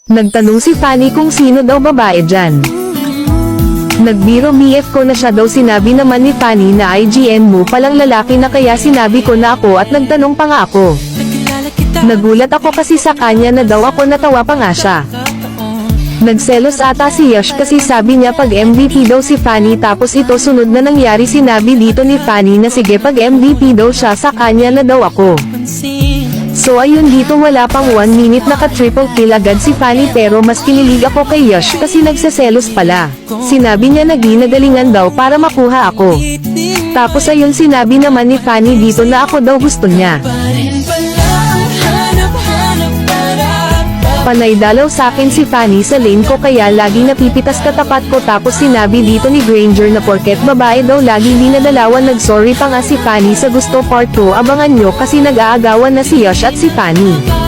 Nagtanong si Fanny kung sino daw babae dyan. Nagbiro BF ko na siya daw, sinabi naman ni Fanny na IGN mo palang lalaki na, kaya sinabi ko na ako at nagtanong pa nga ako. Nagulat ako kasi sa kanya na daw ako, natawa pa nga siya. Nagselos ata si Yash kasi sabi niya pag MVP daw si Fanny, tapos ito sunod na nangyari, sinabi dito ni Fanny na sige pag MVP daw siya sa kanya na daw ako. So ayun, dito wala pang 1 minute naka-triple kill agad si Fanny, pero mas kinilig ako kay Yash kasi nagseselos pala. Sinabi niya na ginagalingan daw para makuha ako. Tapos ayun, sinabi naman ni Fanny dito na ako daw gusto niya. Panay dalaw sakin si Fanny sa lane ko, kaya lagi napipitas katapat ko. Tapos sinabi dito ni Granger na porket babae daw lagi dinadalawan, nag-sorry pa nga si Fanny sa gusto part 2. Abangan nyo kasi nag-aagawan na si Yash at si Fanny.